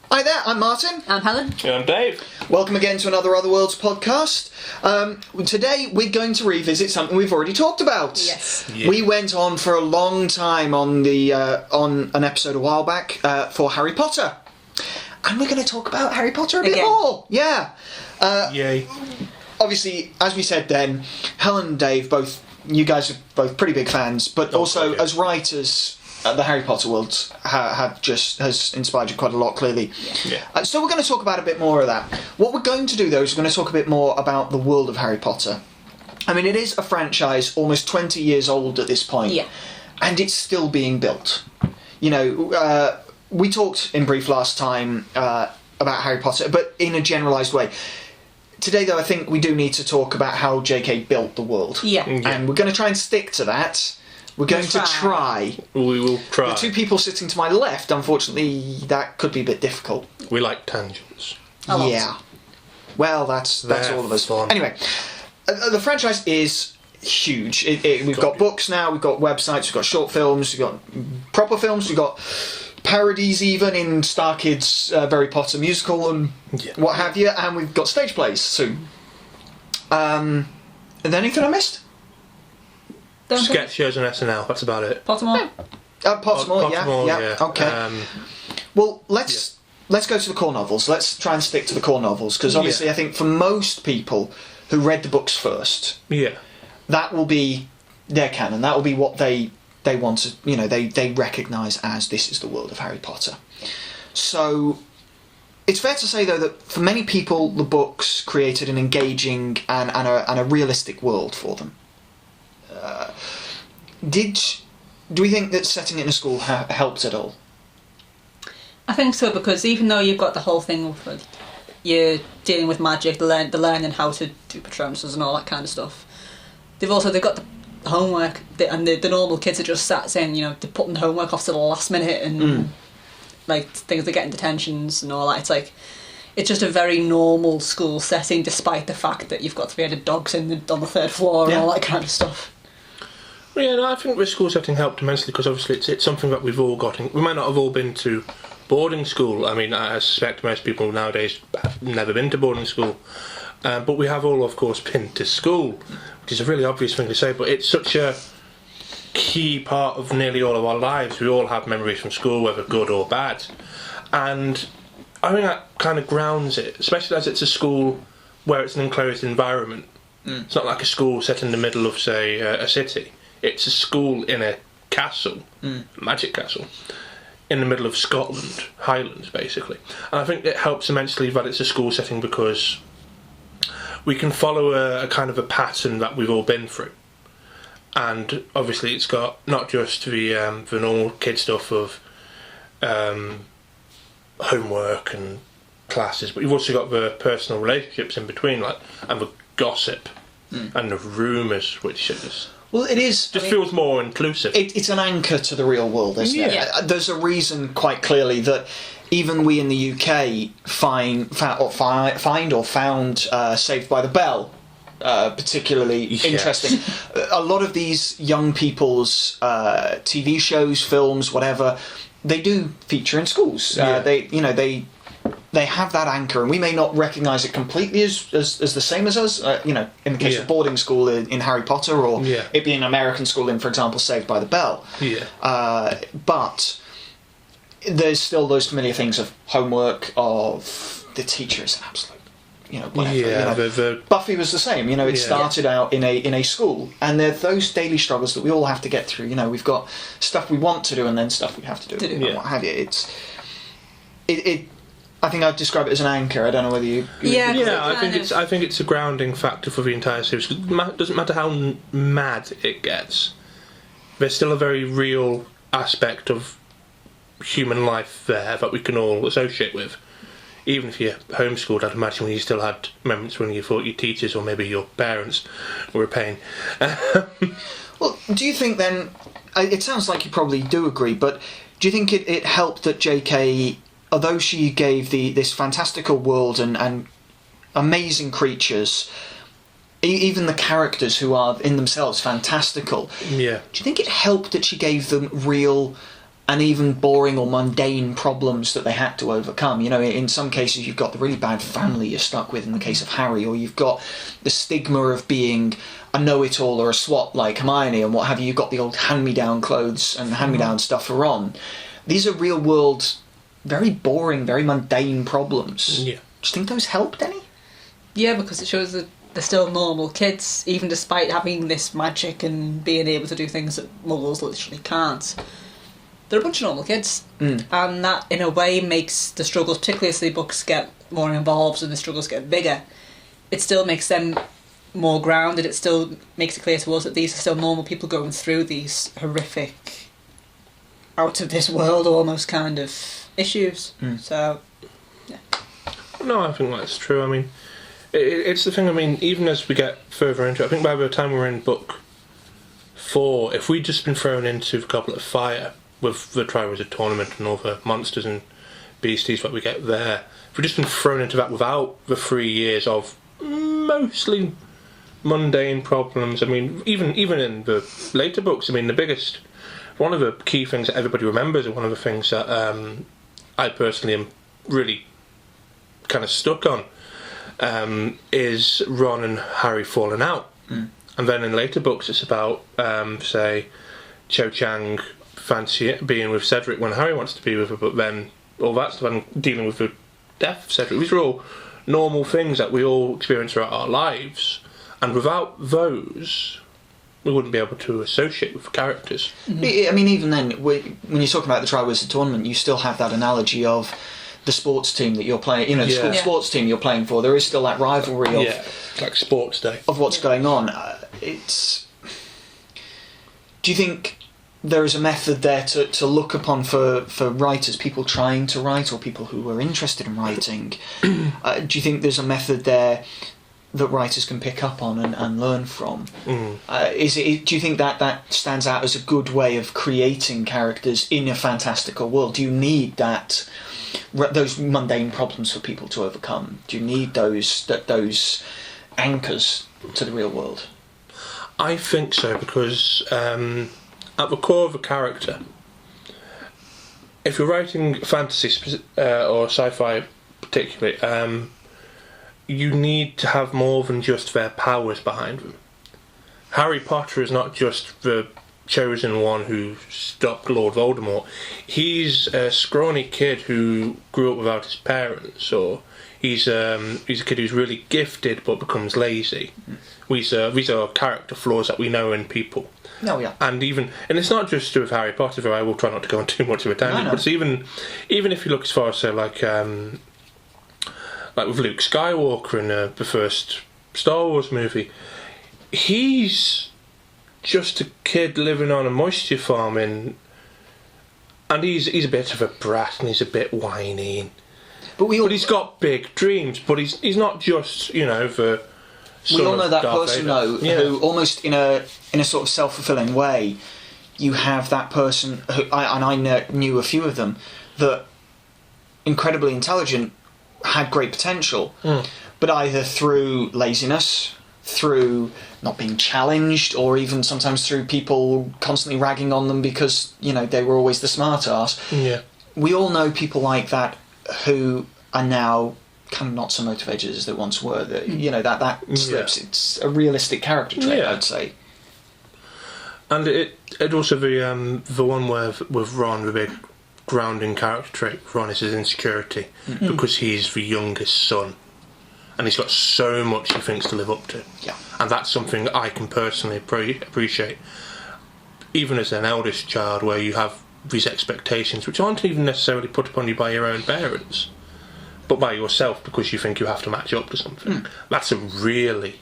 Hi there, I'm Martin. I'm Helen. And I'm Dave. Welcome again to another Other Worlds podcast. Today we're going to revisit something we've already talked about. Yes. Yeah. We went on for a long time on an episode a while back for Harry Potter. And we're going to talk about Harry Potter a bit more. Yeah. Yay. Obviously, as we said then, Helen and Dave, you guys are both pretty big fans, but also okay. as writers, the Harry Potter world has inspired you quite a lot, clearly. Yeah. So we're going to talk about a bit more of that. What we're going to do, though, is we're going to talk a bit more about the world of Harry Potter. I mean, it is a franchise almost 20 years old at this point. Yeah. And it's still being built. You know, we talked in brief last time about Harry Potter, but in a generalised way. Today, though, I think we do need to talk about how J.K. built the world. Yeah. And we're going to try and stick to that. We're going to try. We will try. The two people sitting to my left, unfortunately, that could be a bit difficult. We like tangents. Yeah. Well, that's all of us. Fun. Anyway, the franchise is huge. We've got books now, we've got websites, we've got short films, we've got proper films, we've got parodies even in Star Kids' Harry Potter musical and what have you, and we've got stage plays soon. Is there anything I missed? Sketch shows on SNL, that's about it. Pottermore? Pottermore, yeah. yeah. Okay. Well, let's go to the core novels. Let's try and stick to the core novels, because obviously I think for most people who read the books first, that will be their canon. That will be what they want to, they recognise as this is the world of Harry Potter. So it's fair to say, though, that for many people the books created an engaging and a realistic world for them. Do we think that setting it in a school helped at all? I think so, because even though you've got the whole thing of you're dealing with magic, the learning how to do Patronuses and all that kind of stuff, they've got the homework, and the normal kids are just sat saying, they're putting the homework off to the last minute, and things they're getting detentions and all that. It's like, it's just a very normal school setting, despite the fact that you've got 3-headed dogs on the third floor and all that kind of stuff. Yeah, no, I think the school setting helped immensely, because obviously it's something that we've all got. We might not have all been to boarding school. I mean, I suspect most people nowadays have never been to boarding school. But we have all, of course, been to school, which is a really obvious thing to say, but it's such a key part of nearly all of our lives. We all have memories from school, whether good or bad. And I think that kind of grounds it, especially as it's a school where it's an enclosed environment. It's not like a school set in the middle of, say, a city. It's a school in a castle, magic castle, in the middle of Scotland, Highlands, basically. And I think it helps immensely that it's a school setting, because we can follow a kind of a pattern that we've all been through. And obviously it's got not just the normal kid stuff of homework and classes, but you've also got the personal relationships in between, and the gossip and the rumours, which is... Well, it is. Just feels more inclusive. It's an anchor to the real world, isn't it? Yeah. There's a reason, quite clearly, that even we in the UK found Saved by the Bell particularly interesting. A lot of these young people's TV shows, films, whatever, they do feature in schools. They have that anchor, and we may not recognise it completely as the same as us, in the case of boarding school in Harry Potter, or it being American school in, for example, Saved by the Bell. But there's still those familiar things of homework, of the teacher is an absolute, whatever. Buffy was the same. It started out in a school, and there are those daily struggles that we all have to get through. We've got stuff we want to do, and then stuff we have to do, and what have you. I think I'd describe it as an anchor. I don't know whether you... I think it's a grounding factor for the entire series. It doesn't matter how mad it gets. There's still a very real aspect of human life there that we can all associate with. Even if you're homeschooled, I'd imagine when you still had moments when you thought your teachers or maybe your parents were a pain. Well, do you think then... It sounds like you probably do agree, but do you think it helped that J.K., although she gave this fantastical world and amazing creatures, even the characters who are in themselves fantastical, do you think it helped that she gave them real and even boring or mundane problems that they had to overcome. You know, in some cases you've got the really bad family you're stuck with in the case of Harry, or you've got the stigma of being a know-it-all or a swot like Hermione and what have you. You've got the old hand-me-down clothes and hand-me-down stuff for Ron. These are real-world, very boring, very mundane problems. Yeah. Do you think those helped any? Yeah, because it shows that they're still normal kids, even despite having this magic and being able to do things that muggles literally can't. They're a bunch of normal kids, and that in a way makes the struggles, particularly as the books get more involved and the struggles get bigger, it still makes them more grounded. It still makes it clear to us that these are still normal people going through these horrific, out of this world almost kind of issues. So, yeah. No, I think that's true. I mean, it's the thing, I mean, even as we get further into it, I think by the time we're in book 4, if we'd just been thrown into the Goblet of Fire with the Triwizard Tournament and all the monsters and beasties that we get there, if we'd just been thrown into that without the 3 years of mostly mundane problems, I mean, even in the later books, I mean, one of the key things that everybody remembers, and one of the things that I personally am really kind of stuck on, is Ron and Harry falling out. And then in later books it's about, say, Cho Chang being with Cedric when Harry wants to be with her, but then all that stuff and dealing with the death of Cedric. These are all normal things that we all experience throughout our lives, and without those we wouldn't be able to associate with the characters. I mean, even then, when you're talking about the Triwizard Tournament, you still have that analogy of the sports team that you're playing, you know, the sports team you're playing for. There is still that rivalry of like sports day of what's going on. Do you think there is a method there to look upon for writers, people trying to write or people who are interested in writing? Do you think there's a method there that writers can pick up on and learn from? Do you think that stands out as a good way of creating characters in a fantastical world? Do you need those mundane problems for people to overcome? Do you need those anchors to the real world? I think so, because at the core of a character, if you're writing fantasy or sci-fi particularly, you need to have more than just their powers behind them. Harry Potter is not just the chosen one who stopped Lord Voldemort. He's a scrawny kid who grew up without his parents, or he's a kid who's really gifted but becomes lazy. These are character flaws that we know in people. Oh yeah. And it's not just with Harry Potter, though I will try not to go on too much of a tangent, but it's even if you look as far as, say, like with Luke Skywalker in the first Star Wars movie, he's just a kid living on a moisture farm, and he's a bit of a brat and he's a bit whiny, but he's got big dreams. But he's not just, you know, the son we all know of that Darth person Vader. though, who almost in a sort of self-fulfilling way, you have that person who I knew a few of them, that incredibly intelligent, had great potential, but either through laziness, through not being challenged, or even sometimes through people constantly ragging on them because, you know, they were always the smart ass. Yeah. We all know people like that who are now kind of not so motivated as they once were. You know, that slips. It's a realistic character trait, I'd say. And it also the one with Ron, the big grounding character trait, Ron, is his insecurity, because he's the youngest son, and he's got so much he thinks to live up to. Yeah. And that's something I can personally appreciate, even as an eldest child, where you have these expectations which aren't even necessarily put upon you by your own parents, but by yourself, because you think you have to match up to something. That's a really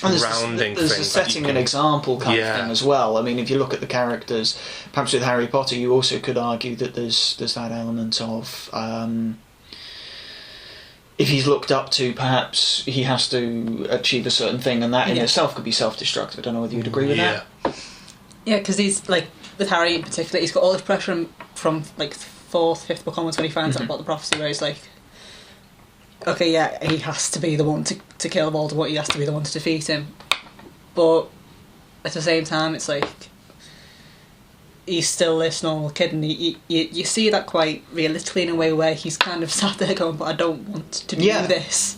grounding thing. There's a setting an example kind of thing as well. I mean, if you look at the characters, perhaps with Harry Potter, you also could argue that there's that element of if he's looked up to, perhaps he has to achieve a certain thing, and that in itself could be self-destructive. I don't know whether you'd agree with that. Yeah, because he's, like, with Harry in particular, he's got all this pressure from like 4th, 5th book onwards when he finds out about the prophecy, where he's like, okay, yeah, he has to be the one to kill Voldemort, he has to be the one to defeat him. But at the same time, it's like, he's still this normal kid, and you see that quite realistically in a way where he's kind of sat there going, but I don't want to do this.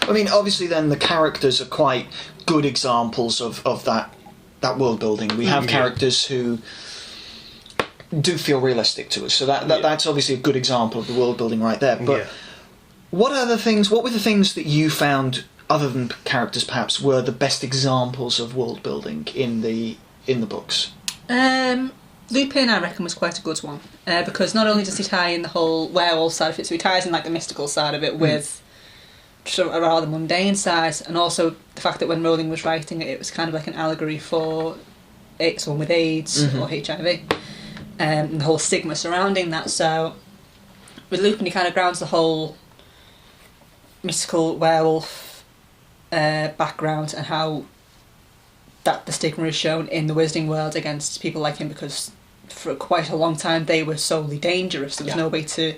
I mean, obviously then the characters are quite good examples of that world building. We have characters who do feel realistic to us, so that's obviously a good example of the world building right there. But what were the things that you found, other than characters perhaps, were the best examples of world building in the books? Lupin, I reckon, was quite a good one, because not only does he tie in the whole werewolf side of it, so he ties in like the mystical side of it with sort of a rather mundane side, and also the fact that when Rowling was writing it, it was kind of like an allegory for someone with AIDS or HIV, and the whole stigma surrounding that. So with Lupin, he kind of grounds the whole mystical werewolf background and how that the stigma is shown in the wizarding world against people like him, because for quite a long time they were solely dangerous. There was no way to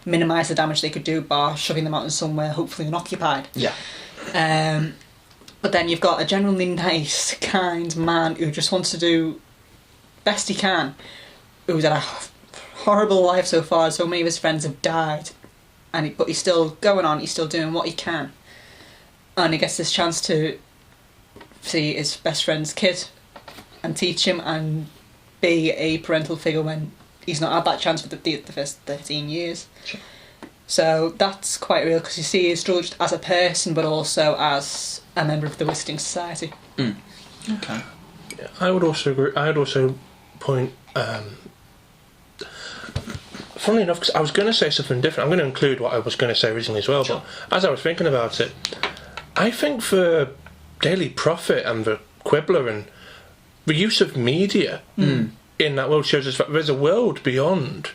minimise the damage they could do by shoving them out in somewhere hopefully unoccupied. But then you've got a genuinely nice, kind man who just wants to do best he can, who's had a horrible life so far. So many of his friends have died, but he's still going on, he's still doing what he can, and he gets this chance to see his best friend's kid and teach him and be a parental figure when he's not had that chance for the first 13 years. Sure. So that's quite real, because you see he's struggled as a person but also as a member of the Wizarding Society. Okay. Yeah, I would also agree. I would also point, funnily enough, because I was going to say something different. I'm going to include what I was going to say originally as well, but as I was thinking about it, I think for Daily Prophet and the Quibbler and the use of media in that world shows us that there's a world beyond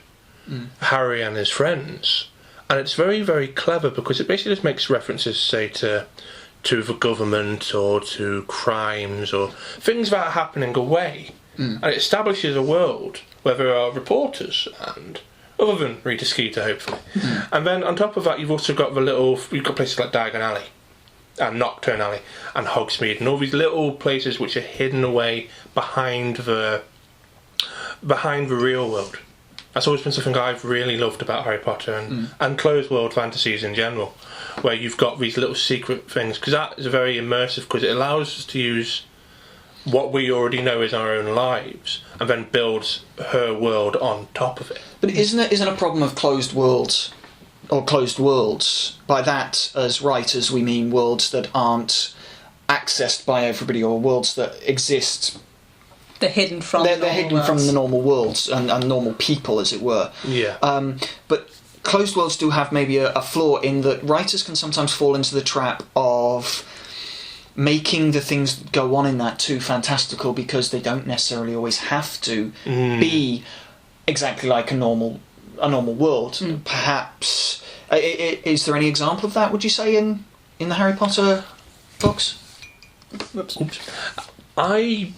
Harry and his friends, and it's very, very clever, because it basically just makes references, say, to the government or to crimes or things that are happening away, and it establishes a world where there are reporters and other than Rita Skeeter, hopefully. And then on top of that, you've also got you've got places like Diagon Alley and Nocturne Alley and Hogsmeade and all these little places which are hidden away behind the real world. That's always been something I've really loved about Harry Potter and closed world fantasies in general, where you've got these little secret things, because that is very immersive, because it allows us to use what we already know is our own lives and then builds her world on top of it. But isn't a problem of closed worlds or closed worlds? By that, as writers, we mean worlds that aren't accessed by everybody, or worlds that exist. They're hidden from. They're hidden from the normal worlds and normal people, as it were. Yeah. But closed worlds do have maybe a flaw in that writers can sometimes fall into the trap of making the things that go on in that too fantastical, because they don't necessarily always have to be exactly like a normal world. Perhaps is there any example of that, would you say, in the Harry Potter books? Oops. I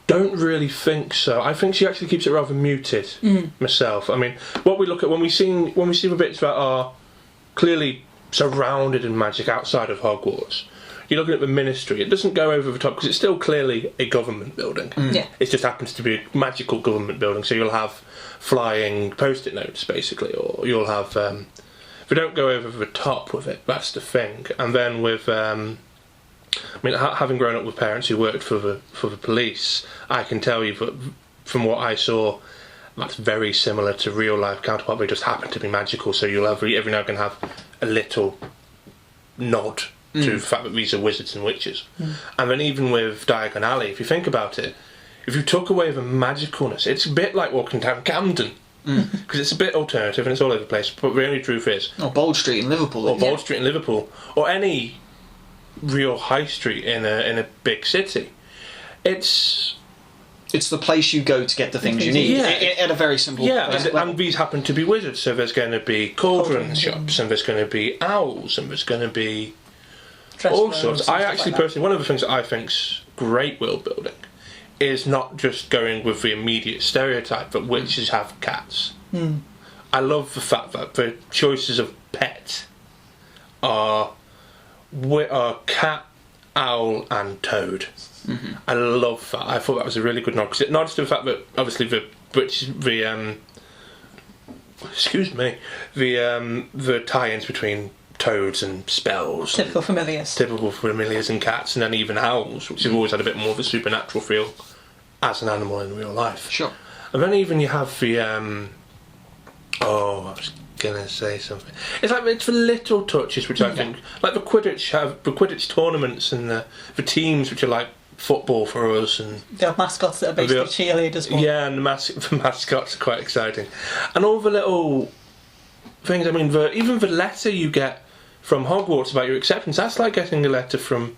don't really think so. I think she actually keeps it rather muted myself. I mean, what we look at when we see the bits that are clearly surrounded in magic outside of Hogwarts, you're looking at the Ministry. It doesn't go over the top, because it's still clearly a government building. Yeah. It just happens to be a magical government building, so you'll have flying post-it notes, basically, or you'll have... they don't go over the top with it, that's the thing. And then with... I mean, having grown up with parents who worked for the police, I can tell you that from what I saw, that's very similar to real-life counterpart. They just happen to be magical, so you'll every now and then have a little nod to the fact that these are wizards and witches. And then even with Diagon Alley, if you think about it, if you took away the magicalness, it's a bit like walking down Camden, because it's a bit alternative and it's all over the place, but the only truth is... Or Bold Street in Liverpool. Or Bold Street in Liverpool, or any real high street in a big city. It's the place you go to get the things you need. At a very simple and these happen to be wizards, so there's going to be cauldron shops, and there's going to be owls, and there's going to be all sorts. I actually personally, one of the things that I think's great world building is not just going with the immediate stereotype that witches have cats. I love the fact that the choices of pet are cat Owl and Toad. I love that. I thought that was a really good nod because it nods to the fact that obviously the tie-ins between toads and spells, Typical familiars and cats, and then even owls, which have always had a bit more of a supernatural feel as an animal in real life. Sure. And then even you have the I was gonna say something. It's the little touches which I think, like the Quidditch tournaments and the teams which are like football for us, and they have mascots that are basically cheerleaders. Yeah, and the mascots are quite exciting, and all the little things. I mean, even the letter you get from Hogwarts about your acceptance, that's like getting a letter from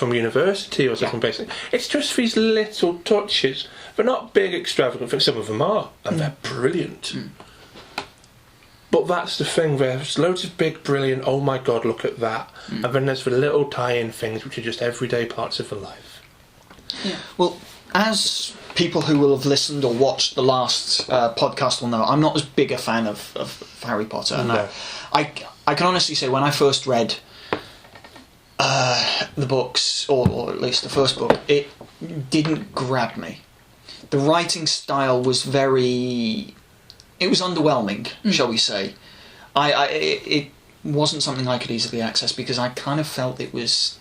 university or something. Basically, it's just these little touches. They're not big, extravagant things. Some of them are, and they're brilliant. But that's the thing, there's loads of big, brilliant, oh my god, look at that. And then there's the little tie-in things which are just everyday parts of the life. Yeah. Well, as people who will have listened or watched the last podcast will know, I'm not as big a fan of Harry Potter. No. I can honestly say when I first read the books, or at least the first book, it didn't grab me. The writing style was it was underwhelming, shall we say. It wasn't something I could easily access because I kind of felt it was...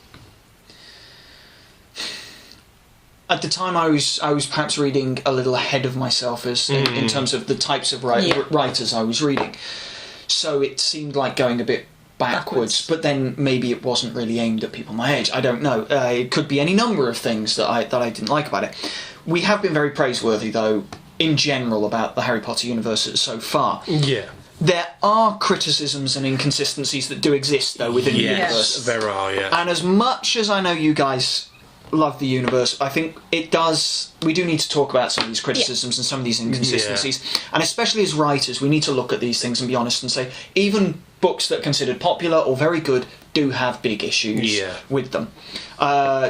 At the time I was perhaps reading a little ahead of myself in terms of the types of writers I was reading. So it seemed like going a bit backwards, but then maybe it wasn't really aimed at people my age. I don't know. It could be any number of things that I didn't like about it. We have been very praiseworthy, though, in general, about the Harry Potter universe so far. Yeah. There are criticisms and inconsistencies that do exist, though, within the universe. Yes, there are, yeah. And as much as I know you guys love the universe, I think we do need to talk about some of these criticisms and some of these inconsistencies. And especially as writers, we need to look at these things and be honest and say, even books that are considered popular or very good do have big issues with them.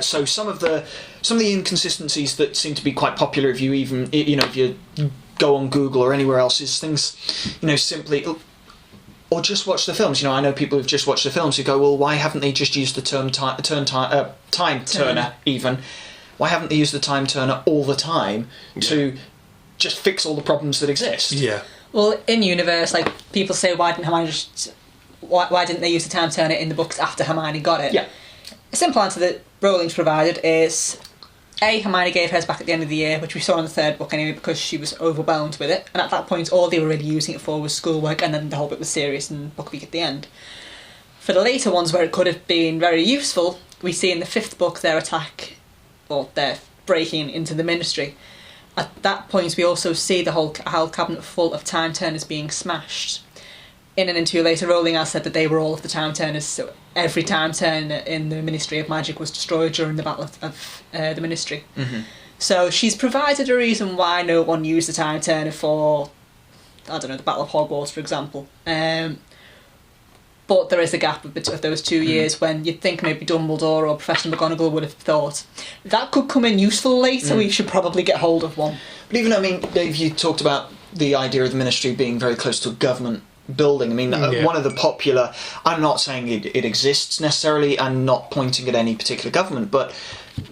So some of the inconsistencies that seem to be quite popular, if you go on Google or anywhere else, is things, simply, or just watch the films. I know people who've just watched the films who go, well, why haven't they just used the term time turner even? Why haven't they used the time turner all the time to just fix all the problems that exist? Yeah. Well, in universe, like people say, why didn't they use the time turner in the books after Hermione got it? Yeah. A simple answer that Rowling's provided is Hermione gave hers back at the end of the year, which we saw in the third book anyway, because she was overwhelmed with it, and at that point all they were really using it for was schoolwork, and then the whole bit was serious and book week at the end. For the later ones where it could have been very useful, we see in the fifth book their breaking into the Ministry. At that point we also see the whole cabinet full of time turners being smashed. In an interview later, Rowling has said that they were all of the time turners, so every time turner in the Ministry of Magic was destroyed during the Battle of the Ministry. Mm-hmm. So she's provided a reason why no one used the time turner for, I don't know, the Battle of Hogwarts, for example. But there is a gap of those 2 years when you'd think maybe Dumbledore or Professor McGonagall would have thought that could come in useful later, we should probably get hold of one. But even, Dave, you talked about the idea of the Ministry being very close to a government building. One of the popular... I'm not saying it exists necessarily and not pointing at any particular government, but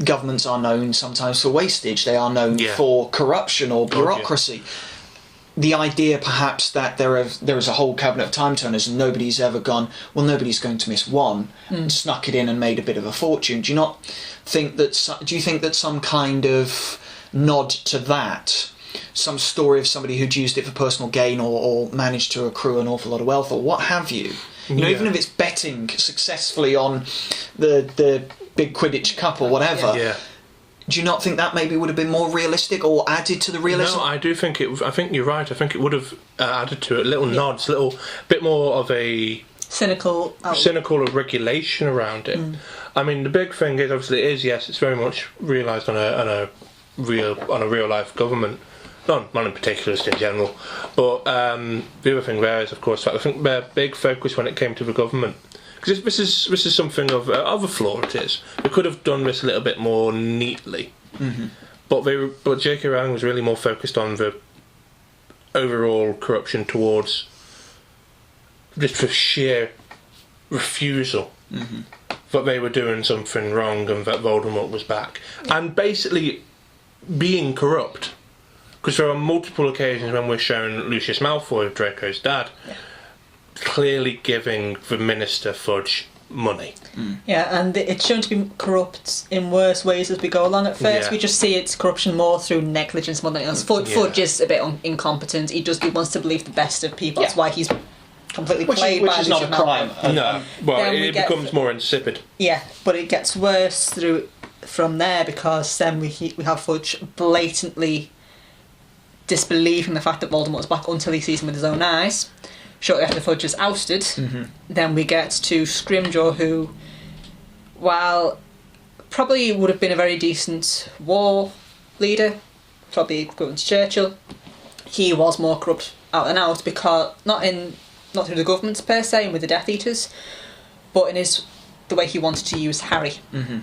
governments are known sometimes for wastage. They are known for corruption or bureaucracy. The idea perhaps that there is a whole cabinet of time turners and nobody's ever gone, well, nobody's going to miss one, and snuck it in and made a bit of a fortune. Do you think that some kind of nod to that, some story of somebody who'd used it for personal gain or managed to accrue an awful lot of wealth or what have you, even if it's betting successfully on the big Quidditch Cup or whatever, do you not think that maybe would have been more realistic or added to the realism? No, I do think I think you're right. I think it would have added to it little nods, little bit more of a cynical regulation around it. The big thing is obviously it's very much realised on a real life government. Not in particular, just in general. But the other thing there is, of course, I think their big focus when it came to the government, because this is something of a flaw. It is. They could have done this a little bit more neatly, but J.K. Rowling was really more focused on the overall corruption towards just the sheer refusal but they were doing something wrong and that Voldemort was back. And basically being corrupt. Because there are multiple occasions when we're shown Lucius Malfoy, Draco's dad, clearly giving the Minister Fudge money. Yeah, and it's shown to be corrupt in worse ways as we go along. At first, we just see its corruption more through negligence more than anything else. Fudge is a bit incompetent. He wants to believe the best of people. That's why he's completely played by which is not a crime. No, well, it becomes more insipid. Yeah, but it gets worse from there, because then we have Fudge blatantly disbelieving the fact that Voldemort's back until he sees him with his own eyes. Shortly after Fudge is ousted, then we get to Scrimgeour, who, while probably would have been a very decent war leader, probably equivalent to Churchill, he was more corrupt out and out, because not through the government per se and with the Death Eaters, but in the way he wanted to use Harry,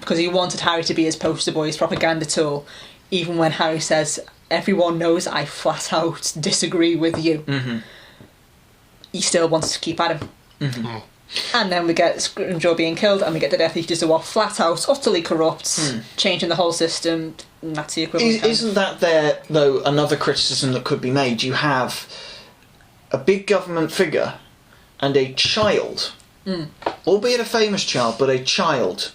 because he wanted Harry to be his poster boy, his propaganda tool, even when Harry says, "Everyone knows I flat out disagree with you." He still wants to keep at him. And then we get Scrimgeour being killed, and we get the Death Eaters who are flat out, utterly corrupt, changing the whole system. And that's the equivalent. Isn't that there, though, another criticism that could be made? You have a big government figure and a child, albeit a famous child, but a child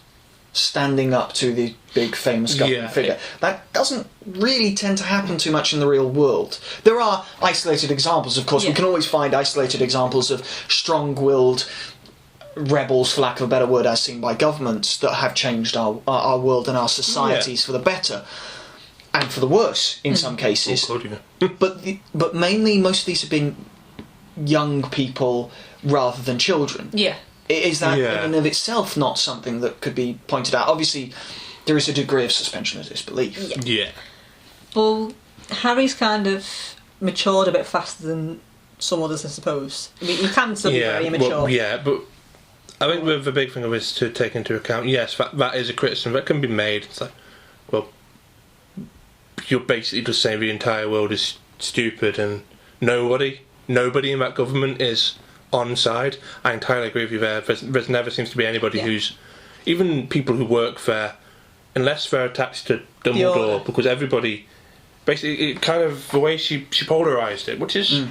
standing up to the big famous government figure. That doesn't really tend to happen too much in the real world. There are isolated examples, of course. We can always find isolated examples of strong-willed rebels, for lack of a better word, as seen by governments, that have changed our world and our societies for the better and for the worse in some cases. But mainly most of these have been young people rather than children. Is that in and of itself not something that could be pointed out? Obviously, there is a degree of suspension of disbelief. Well, Harry's kind of matured a bit faster than some others, I suppose. I mean, he can still be very immature. Well, but I think the big thing of it is to take into account, yes, that is a criticism that can be made. It's like, well, you're basically just saying the entire world is stupid and nobody in that government is on side. I entirely agree with you there. There's never seems to be anybody who's, even people who work there, unless they're attached to Dumbledore, because everybody, basically, it kind of, the way she polarised it, which is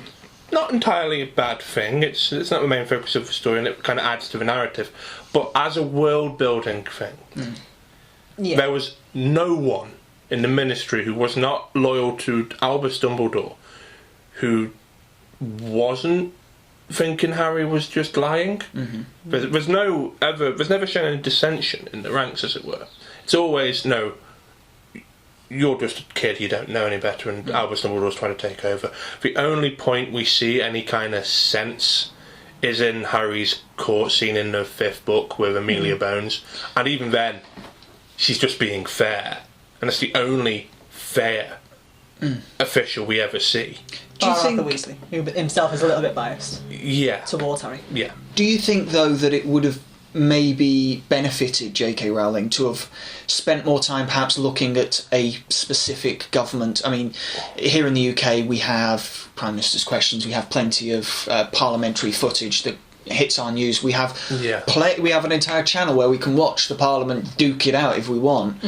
not entirely a bad thing. It's not the main focus of the story, and it kind of adds to the narrative. But as a world building thing, there was no one in the Ministry who was not loyal to Albus Dumbledore, who wasn't thinking Harry was just lying. There's never shown any dissension in the ranks, as it were. It's always, no, you're just a kid, you don't know any better, and Albus Dumbledore's trying to take over. The only point we see any kind of sense is in Harry's court scene in the 5th book with Amelia Bones, and even then, she's just being fair, and that's the only fair official we ever see. Do you think Weasley, who himself is a little bit biased towards Harry? Do you think, though, that it would have maybe benefited J.K. Rowling to have spent more time perhaps looking at a specific government? I mean, here in the UK we have Prime Minister's Questions, we have plenty of parliamentary footage that hits our news. We have we have an entire channel where we can watch the Parliament duke it out if we want.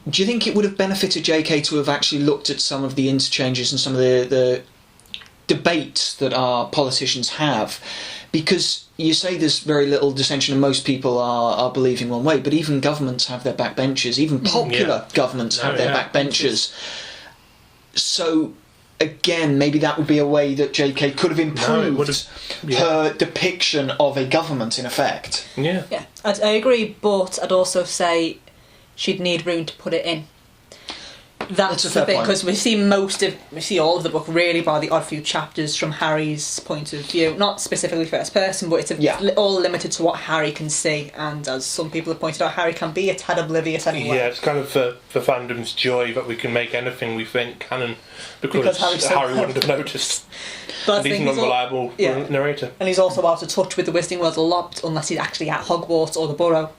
Do you think it would have benefited JK to have actually looked at some of the interchanges and some of the debates that our politicians have? Because you say there's very little dissension and most people are believing one way, but even governments have their backbenchers, even popular governments have their backbenchers. So, again, maybe that would be a way that JK could have improved her depiction of a government, in effect. I agree, but I'd also say she'd need room to put it in. That's the bit, because we see all of the book really by the odd few chapters from Harry's point of view, not specifically first person, but it's all limited to what Harry can see, and as some people have pointed out, Harry can be a tad oblivious anyway. It's kind of the fandom's joy that we can make anything we think canon because Harry wouldn't have noticed. But and he's an unreliable narrator. And he's also out of touch with the Wizarding World a lot, unless he's actually at Hogwarts or the Borough.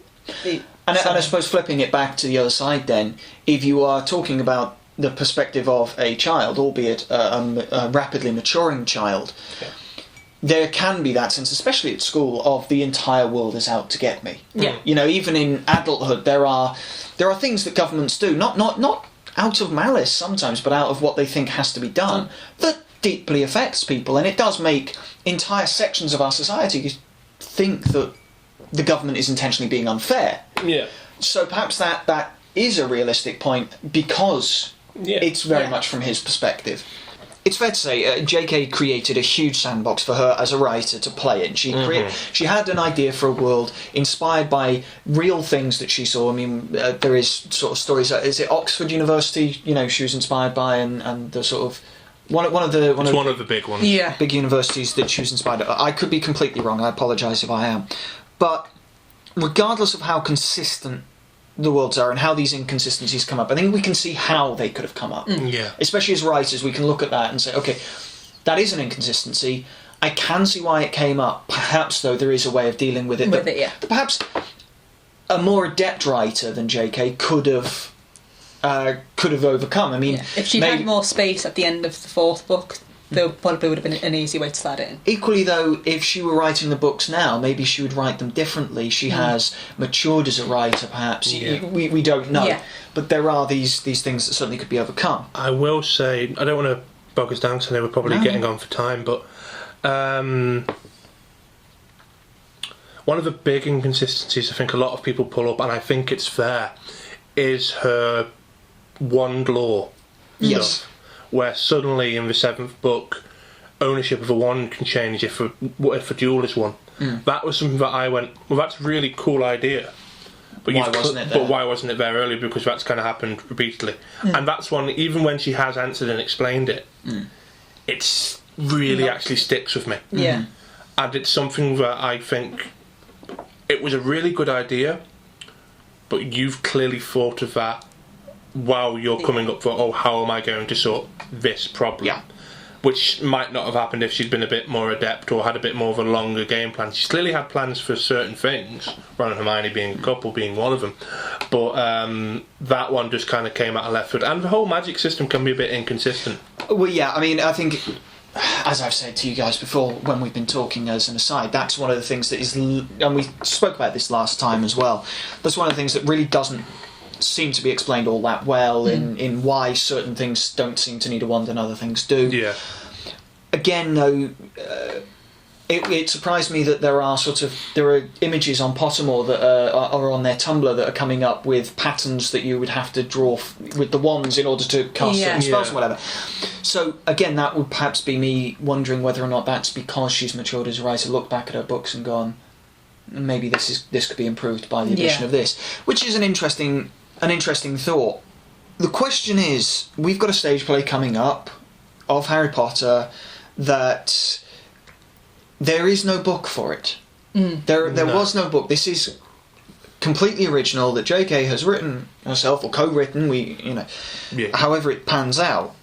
And I suppose flipping it back to the other side then, if you are talking about the perspective of a child, albeit a rapidly maturing child, there can be that sense, especially at school, of the entire world is out to get me. Yeah. You know, even in adulthood, there are things that governments do, not out of malice sometimes, but out of what they think has to be done, that deeply affects people, and it does make entire sections of our society think that the government is intentionally being unfair. Yeah. So perhaps that is a realistic point, because it's very much from his perspective. It's fair to say J.K. created a huge sandbox for her as a writer to play in. She had an idea for a world inspired by real things that she saw. I mean, there is sort of stories. Is it Oxford University? You know, she was inspired by, and the sort of one of the big ones. Yeah. Big universities that she was inspired by. I could be completely wrong. I apologise if I am, but regardless of how consistent the worlds are and how these inconsistencies come up, I think we can see how they could have come up. Yeah. Especially as writers, we can look at that and say, okay, that is an inconsistency. I can see why it came up. Perhaps, though, there is a way of dealing with it. Yeah. Perhaps a more adept writer than J.K. could have overcome. I mean, if she'd had more space at the end of the fourth book, there probably would have been an easy way to slide it in. Equally, though, if she were writing the books now, maybe she would write them differently. She has matured as a writer, perhaps. Yeah. We don't know. Yeah. But there are these things that certainly could be overcome. I will say, I don't want to bog us down because I know we're probably getting on for time, but one of the big inconsistencies I think a lot of people pull up, and I think it's fair, is her wand law. Yes. Where suddenly in the 7th book, ownership of a wand can change if a duel is won. That was something that I went, well, that's a really cool idea. But why wasn't it there? But why wasn't it there earlier? Because that's kind of happened repeatedly. And that's one, even when she has answered and explained it, it's really actually sticks with me. Yeah. And it's something that I think, it was a really good idea, but you've clearly thought of that while you're coming up for, how am I going to sort this problem? Yeah. Which might not have happened if she'd been a bit more adept or had a bit more of a longer game plan. She's clearly had plans for certain things, Ron and Hermione being a couple, being one of them. But that one just kind of came out of left field. And the whole magic system can be a bit inconsistent. Well, yeah, I mean, I think, as I've said to you guys before, when we've been talking as an aside, that's one of the things that is, and we spoke about this last time as well, that's one of the things that really doesn't seem to be explained all that well in why certain things don't seem to need a wand and other things do. Yeah. Again, though, it surprised me that there are images on Pottermore that are on their Tumblr that are coming up with patterns that you would have to draw with the wands in order to cast certain spells and whatever. So again, that would perhaps be me wondering whether or not that's because she's matured as a writer, looked back at her books and gone, maybe this could be improved by the addition of this, which is an interesting thought. The question is, we've got a stage play coming up of Harry Potter that there is no book for it. There was no book. This is completely original that J.K. has written herself or co-written. However it pans out.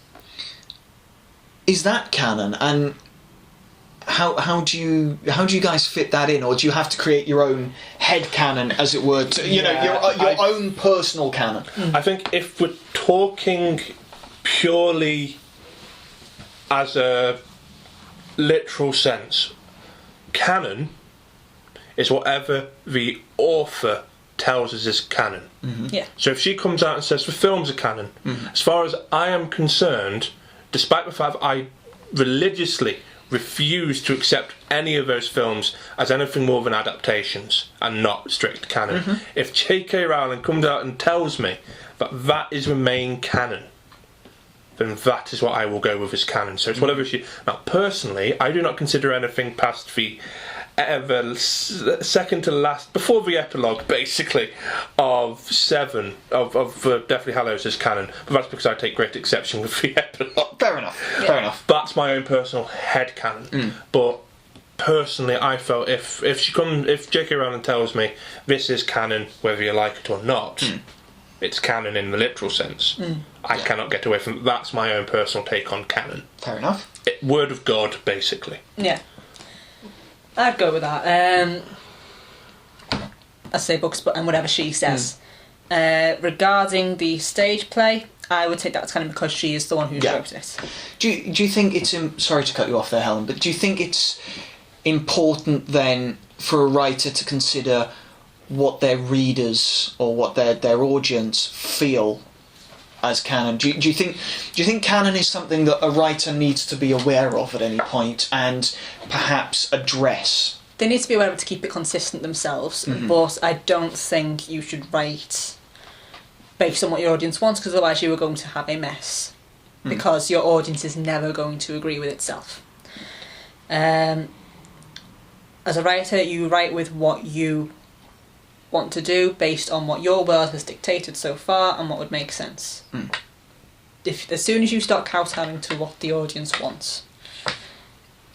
Is that canon? And how do you guys fit that in, or do you have to create your own head canon, as it were, your own personal canon? I think if we're talking purely as a literal sense, canon is whatever the author tells us is canon. Yeah. So if she comes out and says the films are canon, as far as I am concerned, despite the fact that I religiously refuse to accept any of those films as anything more than adaptations and not strict canon. If J.K. Rowling comes out and tells me that that is the main canon, then that is what I will go with as canon. So it's whatever she... Now, personally, I do not consider anything past the second to last, before the epilogue, basically, of 7, of Deathly Hallows as canon. But that's because I take great exception with the epilogue. Fair enough. That's my own personal head canon. But personally, I felt if J.K. Rowling tells me this is canon, whether you like it or not, it's canon in the literal sense. I cannot get away from it. That's my own personal take on canon. Fair enough. Word of God, basically. Yeah. I'd go with that. I say books, and whatever she says. Regarding the stage play, I would take that as canon because she is the one who wrote it. Do you think it's... sorry to cut you off there, Helen, but do you think it's important then for a writer to consider what their readers or what their audience feel as canon? Do you think canon is something that a writer needs to be aware of at any point and perhaps address? They need to be aware of it to keep it consistent themselves, but I don't think you should write based on what your audience wants, because otherwise you are going to have a mess, because your audience is never going to agree with itself. As a writer, you write with what you want to do based on what your world has dictated so far and what would make sense. As soon as you start kowtowing to what the audience wants,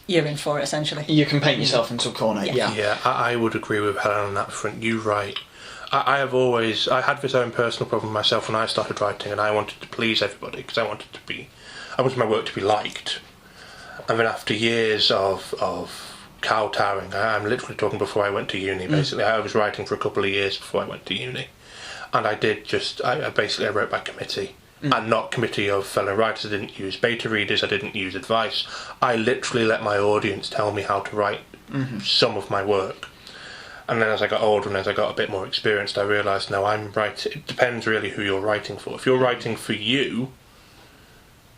you're in for it, essentially. You can paint yourself into a corner. Yeah, I would agree with Helen on that front. You're right. I had this own personal problem myself when I started writing, and I wanted to please everybody because I wanted my work to be liked. And then after years of kowtowing, I'm literally talking before I went to uni. Basically, I was writing for a couple of years before I went to uni, and I wrote by committee. And not committee of fellow writers. I didn't use beta readers, I didn't use advice. I literally let my audience tell me how to write some of my work. And then as I got older and as I got a bit more experienced, I realised, no, it depends really who you're writing for. If you're writing for you,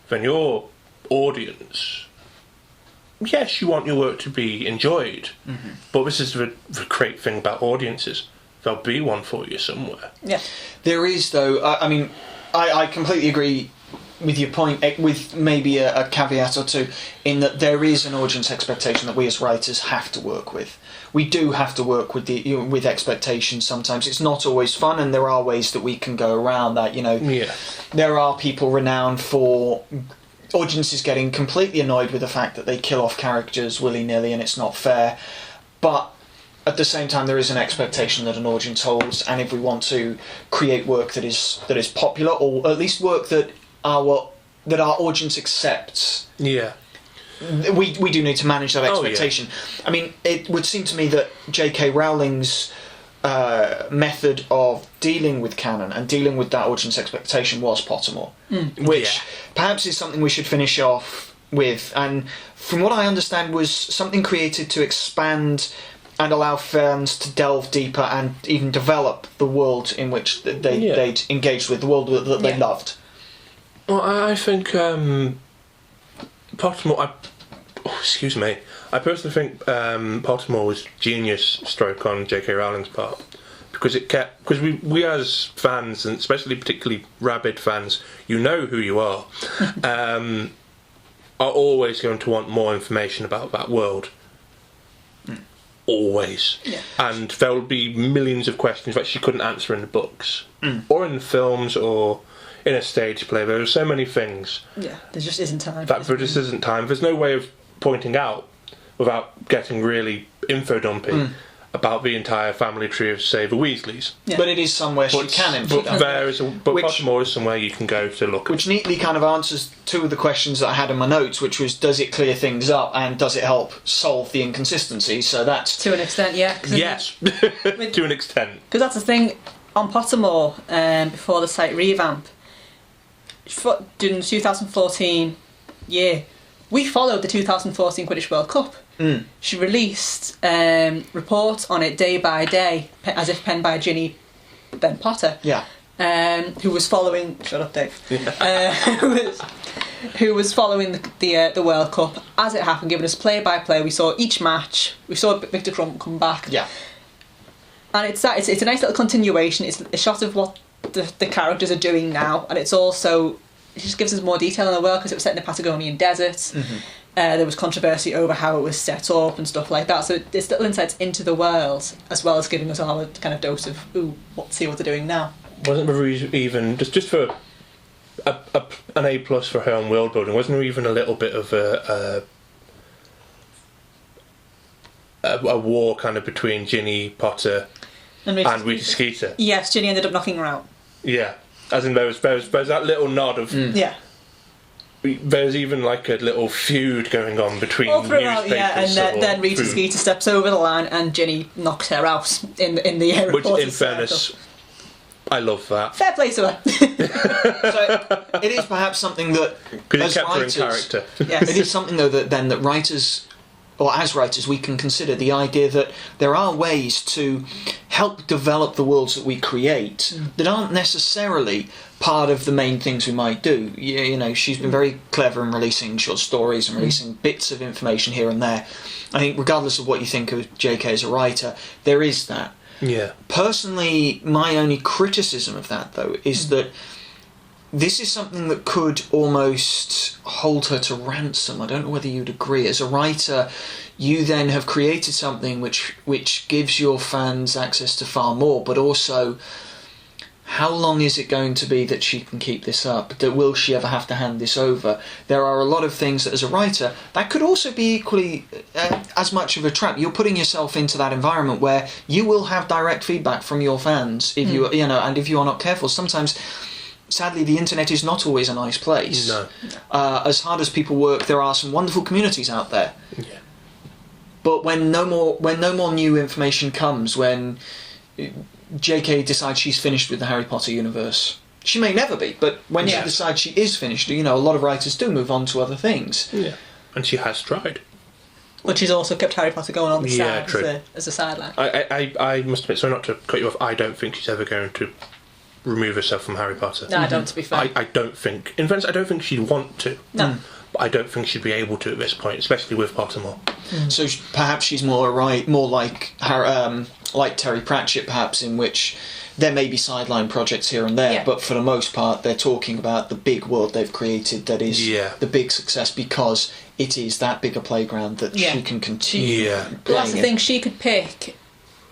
then your audience, yes, you want your work to be enjoyed, but this is the great thing about audiences. There'll be one for you somewhere. Yeah. There is, though, I completely agree with your point, with maybe a caveat or two, in that there is an audience expectation that we as writers have to work with. We do have to work with with expectations sometimes. It's not always fun, and there are ways that we can go around that, Yeah. There are people renowned for audiences getting completely annoyed with the fact that they kill off characters willy-nilly and it's not fair. But at the same time, there is an expectation that an audience holds, and if we want to create work that is popular, or at least work that our audience accepts, we do need to manage that expectation. I mean, it would seem to me that J.K. Rowling's method of dealing with canon and dealing with that audience expectation was Pottermore, which perhaps is something we should finish off with. And from what I understand, was something created to expand and allow fans to delve deeper and even develop the world in which they'd engaged with, the world that they loved. Well, I think Pottermore... excuse me. I personally think Pottermore was genius stroke on J.K. Rowling's part. Because we as fans, and especially particularly rabid fans, you know who you are always going to want more information about that world. Always. Yeah. And there will be millions of questions that she couldn't answer in the books, or in the films, or in a stage play. There are so many things. Yeah, there just isn't time. There just isn't time. There's no way of pointing out without getting really info dumping about the entire family tree of, say, the Weasleys. Yeah. But it is somewhere she can. But Pottermore is somewhere you can go to look. Which neatly kind of answers two of the questions that I had in my notes, which was, does it clear things up and does it help solve the inconsistencies? So that's... To an extent, yeah. Yes, to an extent. Because that's the thing, on Pottermore, before the site revamp, during the 2014 year, we followed the 2014 Quidditch World Cup. She released reports on it day by day, as if penned by Ginny Ben Potter. Yeah. Who was following? Shut up, Dave. Who was following the World Cup as it happened, giving us play by play. We saw each match. We saw Victor Crumb come back. Yeah. And it's a nice little continuation. It's a shot of what the characters are doing now, and it's also, it just gives us more detail in the world because it was set in the Patagonian desert. There was controversy over how it was set up and stuff like that. So it's little insights into the world, as well as giving us all a kind of dose of, see what they're doing now. Wasn't there even just for an A+ for her on world building? Wasn't there even a little bit of a war kind of between Ginny Potter and Rita Skeeter? Yes, Ginny ended up knocking her out. Yeah, as in there was that little nod of yeah. There's even like a little feud going on between newspapers. Yeah, and then Rita Skeeter steps over the line and Ginny knocks her out in the air. Which, in fairness, I love that. Fair play to her. So it is perhaps something that, because it as kept writers, her in character. Yes. It is something though that writers or as writers, we can consider the idea that there are ways to help develop the worlds that we create that aren't necessarily part of the main things we might do. You know, she's been very clever in releasing short stories and releasing bits of information here and there. I think regardless of what you think of J.K. as a writer, there is that. Yeah. Personally, my only criticism of that, though, is that this is something that could almost hold her to ransom. I don't know whether you'd agree. As a writer, you then have created something which gives your fans access to far more, but also, how long is it going to be that she can keep this up? That will she ever have to hand this over? There are a lot of things that, as a writer, that could also be equally as much of a trap. You're putting yourself into that environment where you will have direct feedback from your fans if you know, and if you are not careful. Sometimes, sadly, the internet is not always a nice place. No. As hard as people work, there are some wonderful communities out there. Yeah. But when no more new information comes, when J.K. decides she's finished with the Harry Potter universe. She may never be, but when she decides she is finished, you know, a lot of writers do move on to other things. Yeah, and she has tried. But she's also kept Harry Potter going on the side true. as a sideline. I must admit, sorry not to cut you off, I don't think she's ever going to remove herself from Harry Potter. No, I don't, to be fair. I don't think... In fairness, I don't think she'd want to. No. But I don't think she'd be able to at this point, especially with Pottermore. So perhaps she's more like Terry Pratchett, perhaps, in which there may be sideline projects here and there, but for the most part they're talking about the big world they've created that is the big success because it is that bigger playground that she can continue playing. Well, that's the thing, she could pick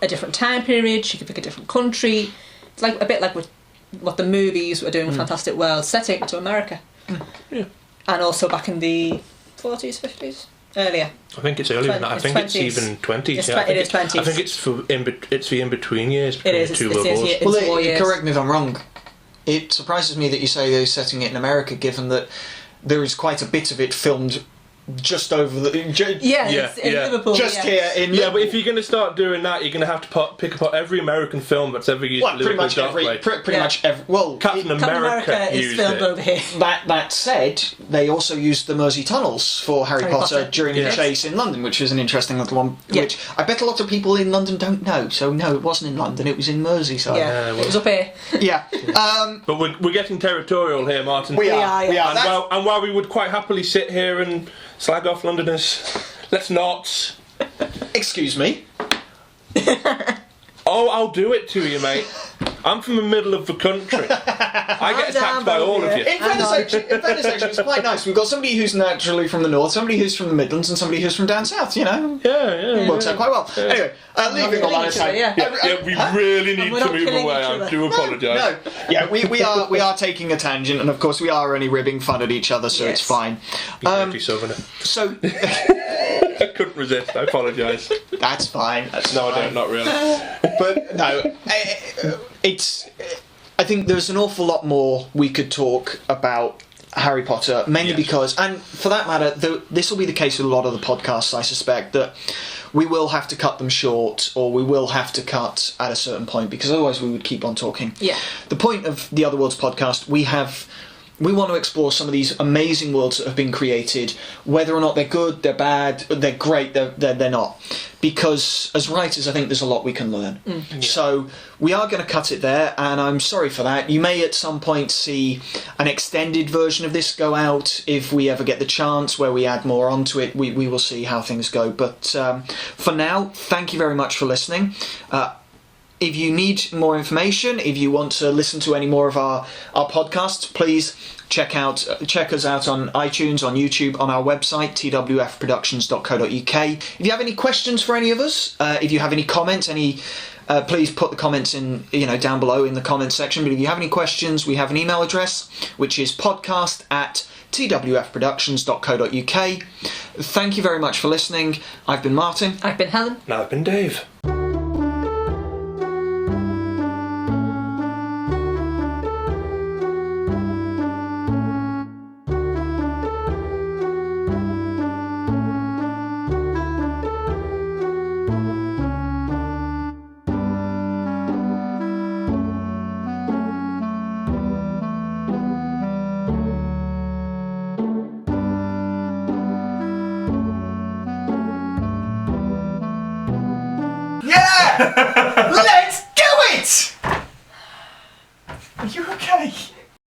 a different time period, she could pick a different country. It's like a bit like what the movies were doing with Fantastic World, setting it to America. Yeah. And also back in the 40s, 50s? Earlier. I think it's earlier than that. I think 20s. It's even 20s. It is 20s. I think it's the in-between years between it is, the two World Wars. Well, correct me if I'm wrong. It surprises me that you say they're setting it in America, given that there is quite a bit of it filmed just over the... in Liverpool. Just here in... Yeah, but if you're going to start doing that, you're going to have to pick apart every American film that's ever used pretty much every... Well, Captain America is filmed over here. That said, they also used the Mersey tunnels for Harry Potter during the chase in London, which was an interesting little one, which I bet a lot of people in London don't know. So no, it wasn't in London, it was in Merseyside. Yeah, it was up here. Yeah. But we're getting territorial here, Martin. We are. And while we would quite happily sit here and slag off Londoners, let's not. Excuse me. Oh, I'll do it to you, mate. I'm from the middle of the country. I get attacked by all of you. In fairness, actually, it's quite nice. We've got somebody who's naturally from the north, somebody who's from the Midlands, and somebody who's from down south, you know. Yeah. Works out quite well. Yeah. Anyway, leaving all that aside. We really need to move away. I do apologise. No. Yeah, we are taking a tangent, and of course we are only ribbing fun at each other, so it's fine. So... I couldn't resist. I apologise. That's fine. No, I don't. Not really. But no, it's. I think there's an awful lot more we could talk about Harry Potter, mainly because, and for that matter, this will be the case with a lot of the podcasts. I suspect that we will have to cut them short, or we will have to cut at a certain point, because otherwise we would keep on talking. Yeah. The point of the Other Worlds podcast, we want to explore some of these amazing worlds that have been created, whether or not they're good, they're bad, they're great, they're not. Because as writers, I think there's a lot we can learn. So we are going to cut it there, and I'm sorry for that. You may at some point see an extended version of this go out if we ever get the chance, where we add more onto it. We will see how things go. But for now, thank you very much for listening. If you need more information, if you want to listen to any more of our podcasts, please check us out on iTunes, on YouTube, on our website, twfproductions.co.uk. If you have any questions for any of us, if you have any comments, please put the comments in, down below in the comments section. But if you have any questions, we have an email address, which is podcast@twfproductions.co.uk. Thank you very much for listening. I've been Martin. I've been Helen. And I've been Dave. Yeah!